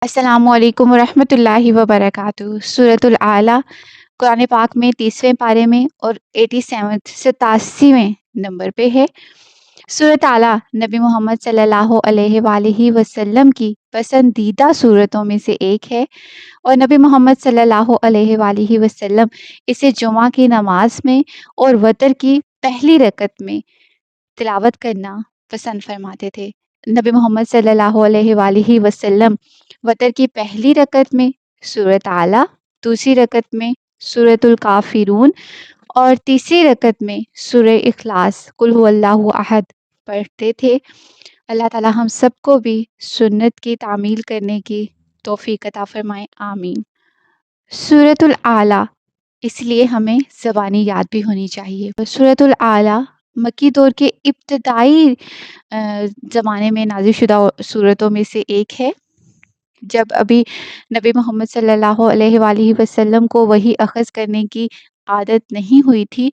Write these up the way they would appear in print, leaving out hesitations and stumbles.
السلام علیکم ورحمۃ اللہ وبرکاتہ۔ سورۃ العلیٰ قرآن پاک میں 30ویں پارے میں اور 87ویں نمبر پہ ہے۔ سورۃ اعلیٰ نبی محمد صلی اللہ علیہ وآلہ وسلم کی پسندیدہ سورتوں میں سے ایک ہے، اور نبی محمد صلی اللہ علیہ وآلہ وسلم اسے جمعہ کی نماز میں اور وتر کی پہلی رکعت میں تلاوت کرنا پسند فرماتے تھے۔ نبی محمد صلی اللہ علیہ وآلہ وسلم وتر کی پہلی رکعت میں سورۃ اعلیٰ، دوسری رکعت میں سورۃ الکافرون اور تیسری رکعت میں سورہ اخلاص قل هو اللہ احد پڑھتے تھے۔ اللہ تعالی ہم سب کو بھی سنت کی تعمیل کرنے کی توفیق عطا فرمائے، آمین۔ سورۃ الاعلیٰ اس لیے ہمیں زبانی یاد بھی ہونی چاہیے۔ سورۃ الاعلیٰ مکی دور کے ابتدائی زمانے میں نازل شدہ سورتوں میں سے ایک ہے، جب ابھی نبی محمد صلی اللہ علیہ وآلہ وسلم کو وحی اخذ کرنے کی عادت نہیں ہوئی تھی،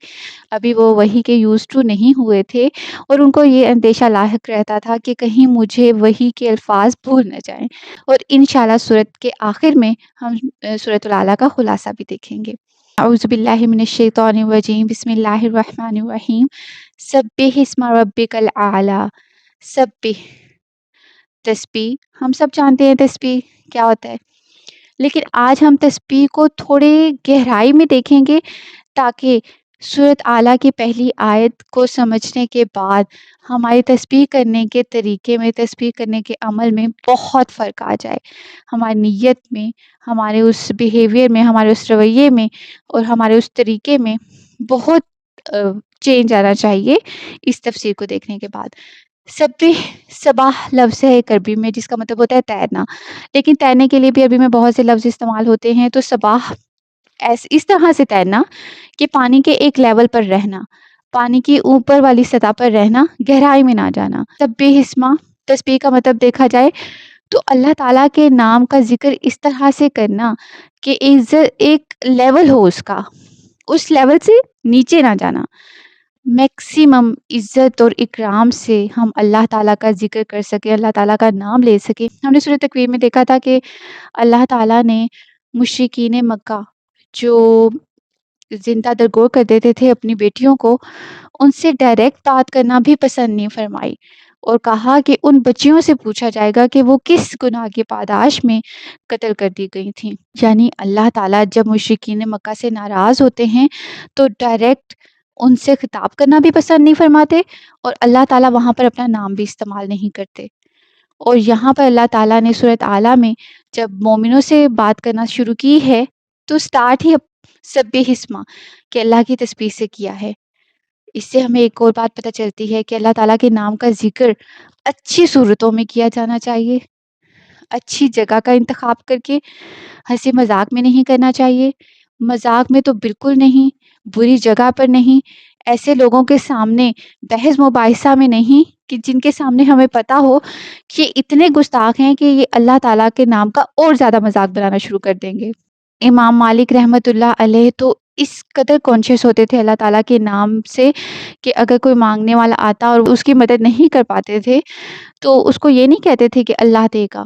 ابھی وہ وحی کے یوز ٹو نہیں ہوئے تھے، اور ان کو یہ اندیشہ لاحق رہتا تھا کہ کہیں مجھے وحی کے الفاظ بھول نہ جائیں۔ اور انشاءاللہ سورت کے آخر میں ہم سورۃ الاعلیٰ کا خلاصہ بھی دیکھیں گے۔ اعوذ باللہ من الشیطان الرجیم، بسم اللہ الرحمن الرحیم۔ سبح اسم ربک الاعلیٰ۔ سبح، تسبیح، ہم سب جانتے ہیں تسبیح کیا ہوتا ہے، لیکن آج ہم تسبیح کو تھوڑے گہرائی میں دیکھیں گے تاکہ سورۃ اعلیٰ کی پہلی آیت کو سمجھنے کے بعد ہماری تسبیح کرنے کے طریقے میں، تسبیح کرنے کے عمل میں بہت فرق آ جائے، ہماری نیت میں، ہمارے اس بیہیویئر میں، ہمارے اس رویے میں اور ہمارے اس طریقے میں بہت چینج آنا چاہیے اس تفسیر کو دیکھنے کے بعد۔ سبح، صباح لفظ ہے ایک عربی میں جس کا مطلب ہوتا ہے تیرنا، لیکن تیرنے کے لیے بھی عربی میں بہت سے لفظ استعمال ہوتے ہیں۔ تو صباح اس طرح سے تیرنا کہ پانی کے ایک لیول پر رہنا، پانی کی اوپر والی سطح پر رہنا، گہرائی میں نہ جانا۔ سبح اسما، تسبیح کا مطلب دیکھا جائے تو اللہ تعالیٰ کے نام کا ذکر اس طرح سے کرنا کہ ایک لیول ہو اس کا، اس لیول سے نیچے نہ جانا۔ میکسیمم عزت اور اکرام سے ہم اللہ تعالیٰ کا ذکر کر سکیں، اللہ تعالیٰ کا نام لے سکیں۔ ہم نے سورۃ تکویر میں دیکھا تھا کہ اللہ تعالیٰ نے مشرکین مکہ جو زندہ درگور کر دیتے تھے اپنی بیٹیوں کو، ان سے ڈائریکٹ بات کرنا بھی پسند نہیں فرمائی، اور کہا کہ ان بچیوں سے پوچھا جائے گا کہ وہ کس گناہ کی پاداش میں قتل کر دی گئی تھیں۔ یعنی اللہ تعالیٰ جب مشرکین مکہ سے ناراض ہوتے ہیں تو ڈائریکٹ ان سے خطاب کرنا بھی پسند نہیں فرماتے، اور اللہ تعالیٰ وہاں پر اپنا نام بھی استعمال نہیں کرتے۔ اور یہاں پر اللہ تعالیٰ نے سورۃ اعلیٰ میں جب مومنوں سے بات کرنا شروع کی ہے تو سٹارٹ ہی سبح اسما کہ اللہ کی تسبیح سے کیا ہے۔ اس سے ہمیں ایک اور بات پتہ چلتی ہے کہ اللہ تعالیٰ کے نام کا ذکر اچھی صورتوں میں کیا جانا چاہیے، اچھی جگہ کا انتخاب کر کے، ہنسی مذاق میں نہیں کرنا چاہیے، مذاق میں تو بالکل نہیں، بری جگہ پر نہیں، ایسے لوگوں کے سامنے بحث مباحثہ میں نہیں کہ جن کے سامنے ہمیں پتہ ہو کہ یہ اتنے گستاخ ہیں کہ یہ اللہ تعالیٰ کے نام کا اور زیادہ مذاق بنانا شروع کر دیں گے۔ امام مالک رحمۃ اللہ علیہ تو اس قدر کانشیس ہوتے تھے اللہ تعالیٰ کے نام سے کہ اگر کوئی مانگنے والا آتا اور اس کی مدد نہیں کر پاتے تھے تو اس کو یہ نہیں کہتے تھے کہ اللہ دے گا۔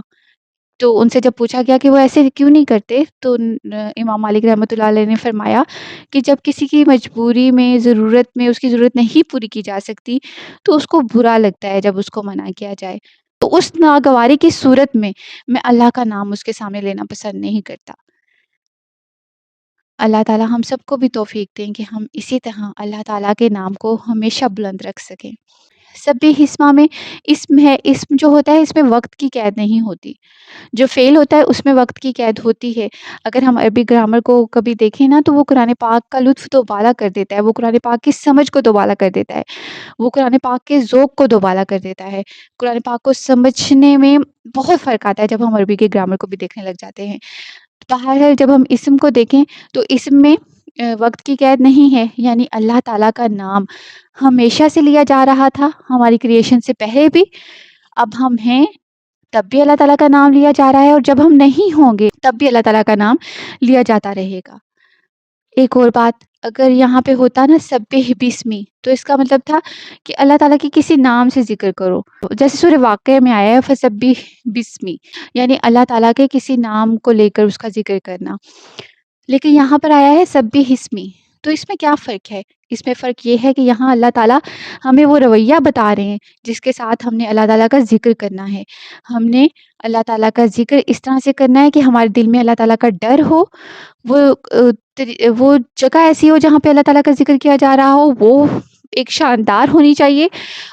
تو ان سے جب پوچھا گیا کہ وہ ایسے کیوں نہیں کرتے تو امام مالک رحمۃ اللہ علیہ نے فرمایا کہ جب کسی کی مجبوری میں، ضرورت میں اس کی ضرورت نہیں پوری کی جا سکتی تو اس کو برا لگتا ہے جب اس کو منع کیا جائے، تو اس ناگواری کی صورت میں اللہ کا نام اس کے سامنے لینا پسند نہیں کرتا۔ اللہ تعالیٰ ہم سب کو بھی توفیق دیں کہ ہم اسی طرح اللہ تعالیٰ کے نام کو ہمیشہ بلند رکھ سکیں۔ سبح اسما میں اسم ہے، اسم جو ہوتا ہے اس میں وقت کی قید نہیں ہوتی، جو فعل ہوتا ہے اس میں وقت کی قید ہوتی ہے۔ اگر ہم عربی گرامر کو کبھی دیکھیں نا تو وہ قرآن پاک کا لطف دوبالا کر دیتا ہے، وہ قرآن پاک کی سمجھ کو دوبالا کر دیتا ہے، وہ قرآن پاک کے ذوق کو دوبالا کر دیتا ہے۔ قرآن پاک کو سمجھنے میں بہت فرق آتا ہے جب ہم عربی کے گرامر کو بھی دیکھنے لگ جاتے ہیں۔ بہرحال جب ہم اسم کو دیکھیں تو اسم میں وقت کی قید نہیں ہے، یعنی اللہ تعالیٰ کا نام ہمیشہ سے لیا جا رہا تھا، ہماری کریشن سے پہلے بھی، اب ہم ہیں تب بھی اللہ تعالیٰ کا نام لیا جا رہا ہے، اور جب ہم نہیں ہوں گے تب بھی اللہ تعالیٰ کا نام لیا جاتا رہے گا۔ ایک اور بات، اگر یہاں پہ ہوتا نا سبح بسمی، تو اس کا مطلب تھا کہ اللہ تعالیٰ کے کسی نام سے ذکر کرو، جیسے سورہ واقعہ میں آیا ہے فسبح بسمی، یعنی اللہ تعالیٰ کے کسی نام کو لے کر اس کا ذکر کرنا. لیکن یہاں پر آیا ہے سبح اسمی. تو اس میں کیا فرق ہے؟ اس میں فرق یہ ہے کہ یہاں اللہ تعالیٰ ہمیں وہ رویہ بتا رہے ہیں جس کے ساتھ ہم نے اللہ تعالیٰ کا ذکر کرنا ہے. ہم نے اللہ تعالیٰ کا ذکر اس طرح سے کرنا ہے کہ ہمارے دل میں اللہ تعالیٰ کا ڈر ہو، وہ جگہ ایسی ہو جہاں پہ اللہ تعالیٰ کا ذکر کیا جا رہا ہو، وہ ایک شاندار ہونی چاہیے،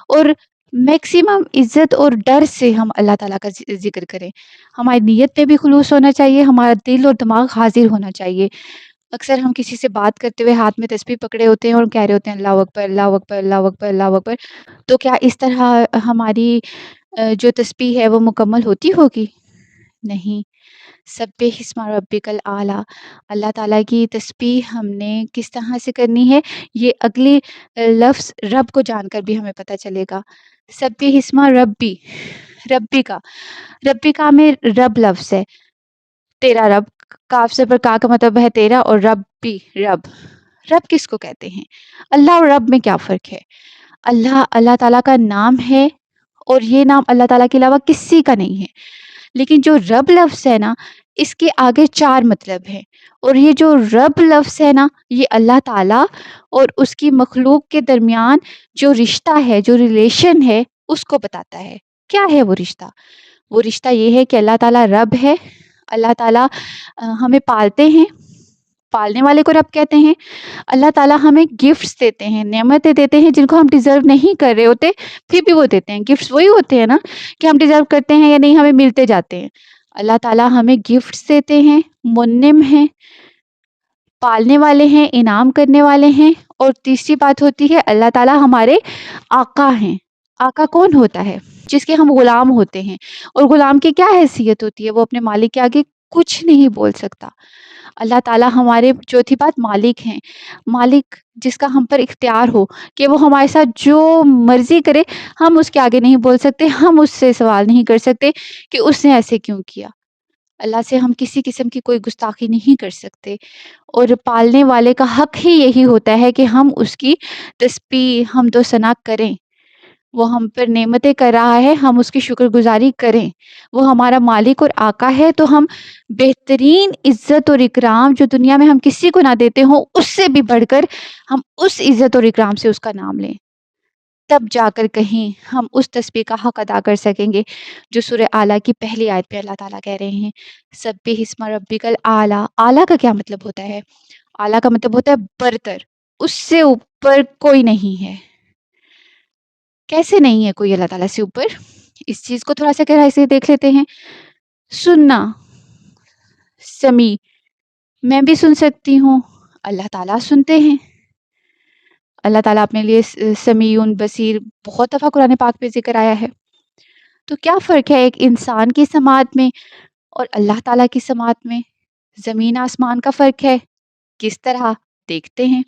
اور میکسیمم عزت اور ڈر سے ہم اللہ تعالیٰ کا ذکر کریں. ہماری نیت پہ بھی خلوص ہونا چاہیے، ہمارا دل اور دماغ حاضر ہونا چاہیے. اکثر ہم کسی سے بات کرتے ہوئے ہاتھ میں تسبیح پکڑے ہوتے ہیں اور کہہ رہے ہوتے ہیں اللہ اکبر اللہ اکبر اللہ اکبر اللہ اکبر. تو کیا اس طرح ہماری جو تسبیح ہے وہ مکمل ہوتی ہوگی؟ نہیں. سبح اسم ربک الاعلی، اللہ تعالیٰ کی تسبیح ہم نے کس طرح سے کرنی ہے، یہ اگلی لفظ رب کو جان کر بھی ہمیں پتہ چلے گا. سبح اسم ربی، ربی کا میں رب لفظ ہے، تیرا رب، کاف سے پر کا مطلب ہے تیرا، اور رب بھی رب. رب کس کو کہتے ہیں؟ اللہ اور رب میں کیا فرق ہے؟ اللہ تعالیٰ کا نام ہے، اور یہ نام اللہ تعالیٰ کے علاوہ کسی کا نہیں ہے. لیکن جو رب لفظ ہے نا، اس کے آگے 4 مطلب ہے، اور یہ جو رب لفظ ہے نا، یہ اللہ تعالیٰ اور اس کی مخلوق کے درمیان جو رشتہ ہے، جو ریلیشن ہے، اس کو بتاتا ہے. کیا ہے وہ رشتہ؟ وہ رشتہ یہ ہے کہ اللہ تعالیٰ رب ہے، اللہ تعالیٰ ہمیں پالتے ہیں، پالنے والے کو رب کہتے ہیں. اللہ تعالیٰ ہمیں گفٹس دیتے ہیں، نعمتیں دیتے ہیں جن کو ہم ڈیزرو نہیں کر رہے ہوتے، پھر بھی وہ دیتے ہیں. گفٹس وہی ہوتے ہیں نا کہ ہم ڈیزرو کرتے ہیں یا نہیں، ہمیں ملتے جاتے ہیں. اللہ تعالیٰ ہمیں گفٹس دیتے ہیں، منعم ہیں، پالنے والے ہیں، انعام کرنے والے ہیں. اور تیسری بات ہوتی ہے اللہ تعالیٰ ہمارے آقا ہیں. آقا کون ہوتا ہے؟ جس کے ہم غلام ہوتے ہیں. اور غلام کی کیا حیثیت ہوتی ہے؟ وہ اپنے مالک کے آگے کچھ نہیں بول سکتا. اللہ تعالیٰ ہمارے چوتھی بات مالک ہیں. مالک جس کا ہم پر اختیار ہو کہ وہ ہمارے ساتھ جو مرضی کرے، ہم اس کے آگے نہیں بول سکتے، ہم اس سے سوال نہیں کر سکتے کہ اس نے ایسے کیوں کیا. اللہ سے ہم کسی قسم کی کوئی گستاخی نہیں کر سکتے. اور پالنے والے کا حق ہی یہی ہوتا ہے کہ ہم اس کی تسبیح حمد و ثنا کریں. وہ ہم پر نعمتیں کر رہا ہے، ہم اس کی شکر گزاری کریں. وہ ہمارا مالک اور آقا ہے، تو ہم بہترین عزت اور اکرام جو دنیا میں ہم کسی کو نہ دیتے ہوں، اس سے بھی بڑھ کر ہم اس عزت اور اکرام سے اس کا نام لیں. تب جا کر کہیں ہم اس تسبیح کا حق ادا کر سکیں گے جو سورہ اعلیٰ کی پہلی آیت پہ اللہ تعالیٰ کہہ رہے ہیں سبح اسم ربک الاعلیٰ. اعلیٰ کا کیا مطلب ہوتا ہے؟ اعلیٰ کا مطلب ہوتا ہے برتر، اس سے اوپر کوئی نہیں ہے. کیسے نہیں ہے کوئی اللہ تعالیٰ سے اوپر؟ اس چیز کو تھوڑا سا گہرائی سے دیکھ لیتے ہیں. سننا، سمیع، میں بھی سن سکتی ہوں، اللہ تعالیٰ سنتے ہیں. اللہ تعالیٰ اپنے لیے سمیع بصیر بہت دفعہ قرآن پاک پہ ذکر آیا ہے. تو کیا فرق ہے ایک انسان کی سماعت میں اور اللہ تعالیٰ کی سماعت میں؟ زمین آسمان کا فرق ہے. کس طرح؟ دیکھتے ہیں.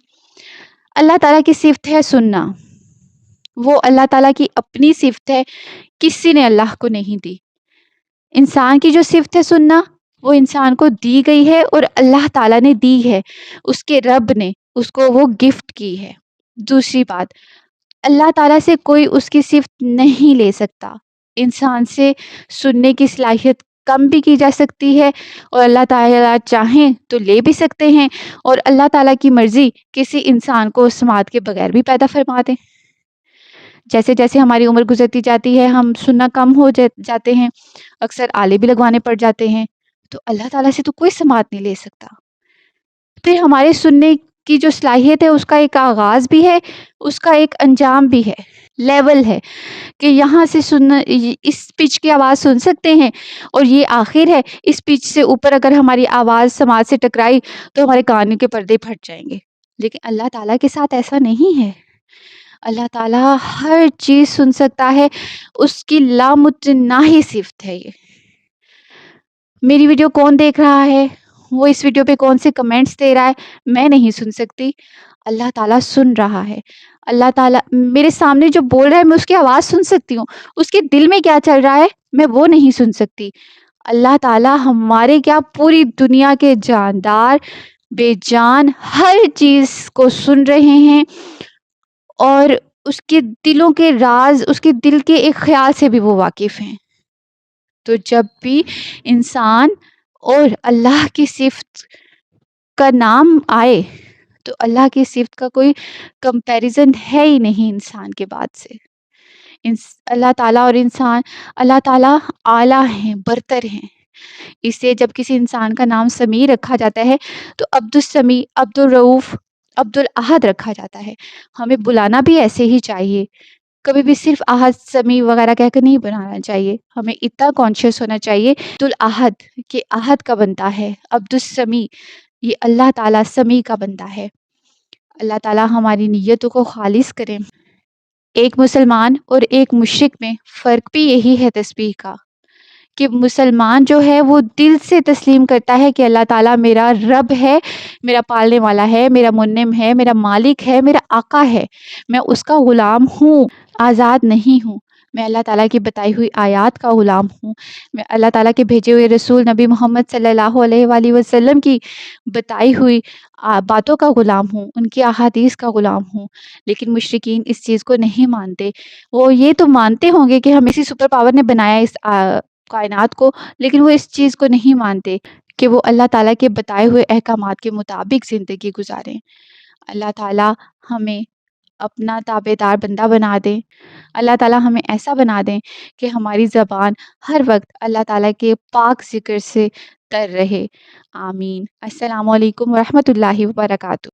اللہ تعالیٰ کی صفت ہے سننا، وہ اللہ تعالیٰ کی اپنی صفت ہے، کسی نے اللہ کو نہیں دی. انسان کی جو صفت ہے سننا، وہ انسان کو دی گئی ہے اور اللہ تعالیٰ نے دی ہے، اس کے رب نے اس کو وہ گفٹ کی ہے. دوسری بات، اللہ تعالیٰ سے کوئی اس کی صفت نہیں لے سکتا. انسان سے سننے کی صلاحیت کم بھی کی جا سکتی ہے، اور اللہ تعالیٰ چاہیں تو لے بھی سکتے ہیں، اور اللہ تعالیٰ کی مرضی کسی انسان کو سماعت کے بغیر بھی پیدا فرما دیں. جیسے جیسے ہماری عمر گزرتی جاتی ہے، ہم سننا کم ہو جاتے ہیں، اکثر آلے بھی لگوانے پڑ جاتے ہیں. تو اللہ تعالیٰ سے تو کوئی سماعت نہیں لے سکتا. پھر ہمارے سننے کی جو صلاحیت ہے، اس کا ایک آغاز بھی ہے، اس کا ایک انجام بھی ہے، لیول ہے کہ یہاں سے سننا، اس پچ کی آواز سن سکتے ہیں، اور یہ آخر ہے. اس پچ سے اوپر اگر ہماری آواز سماعت سے ٹکرائی تو ہمارے کانوں کے پردے پھٹ جائیں گے. لیکن اللہ تعالیٰ کے ساتھ ایسا نہیں ہے. اللہ تعالیٰ ہر چیز سن سکتا ہے، اس کی لامتناہی صفت ہے. یہ میری ویڈیو کون دیکھ رہا ہے، وہ اس ویڈیو پہ کون سے کمنٹس دے رہا ہے، میں نہیں سن سکتی. اللہ تعالیٰ سن رہا ہے. اللہ تعالیٰ میرے سامنے جو بول رہا ہے، میں اس کی آواز سن سکتی ہوں، اس کے دل میں کیا چل رہا ہے میں وہ نہیں سن سکتی. اللہ تعالیٰ ہمارے کیا، پوری دنیا کے جاندار، بے جان ہر چیز کو سن رہے ہیں، اور اس کے دلوں کے راز، اس کے دل کے ایک خیال سے بھی وہ واقف ہیں۔ تو جب بھی انسان اور اللہ کی صفت کا نام آئے تو اللہ کی صفت کا کوئی کمپیریزن ہے ہی نہیں انسان کے بعد سے۔ اللہ تعالیٰ اور انسان، اللہ تعالیٰ اعلیٰ ہیں، برتر ہیں۔ اسے جب کسی انسان کا نام سمیع رکھا جاتا ہے تو عبد السمیع، عبد الرؤوف، عبد الاحد رکھا جاتا ہے۔ ہمیں بلانا بھی ایسے ہی چاہیے، کبھی بھی صرف احد سمیع وغیرہ کہہ کر نہیں بنانا چاہیے۔ ہمیں اتنا کانشیس ہونا چاہیے عبد الاحد کہ احد کا بنتا ہے، عبد السمیع یہ اللہ تعالیٰ سمیع کا بنتا ہے۔ اللہ تعالیٰ ہماری نیتوں کو خالص کریں۔ ایک مسلمان اور ایک مشرک میں فرق بھی یہی ہے تسبیح کا، کہ مسلمان جو ہے وہ دل سے تسلیم کرتا ہے کہ اللہ تعالیٰ میرا رب ہے، میرا پالنے والا ہے، میرا منعم ہے، میرا مالک ہے، میرا آقا ہے، میں اس کا غلام ہوں، آزاد نہیں ہوں، میں اللہ تعالیٰ کی بتائی ہوئی آیات کا غلام ہوں، میں اللہ تعالیٰ کے بھیجے ہوئے رسول نبی محمد صلی اللہ علیہ وآلہ وسلم کی بتائی ہوئی باتوں کا غلام ہوں، ان کی احادیث کا غلام ہوں۔ لیکن مشرکین اس چیز کو نہیں مانتے۔ وہ یہ تو مانتے ہوں گے کہ ہم اسی سپر پاور نے بنایا اس کائنات کو، لیکن وہ اس چیز کو نہیں مانتے کہ وہ اللہ تعالیٰ کے بتائے ہوئے احکامات کے مطابق زندگی گزاریں۔ اللہ تعالیٰ ہمیں اپنا تابع دار بندہ بنا دیں، اللہ تعالیٰ ہمیں ایسا بنا دیں کہ ہماری زبان ہر وقت اللہ تعالیٰ کے پاک ذکر سے تر رہے۔ آمین۔ السلام علیکم ورحمۃ اللہ وبرکاتہ۔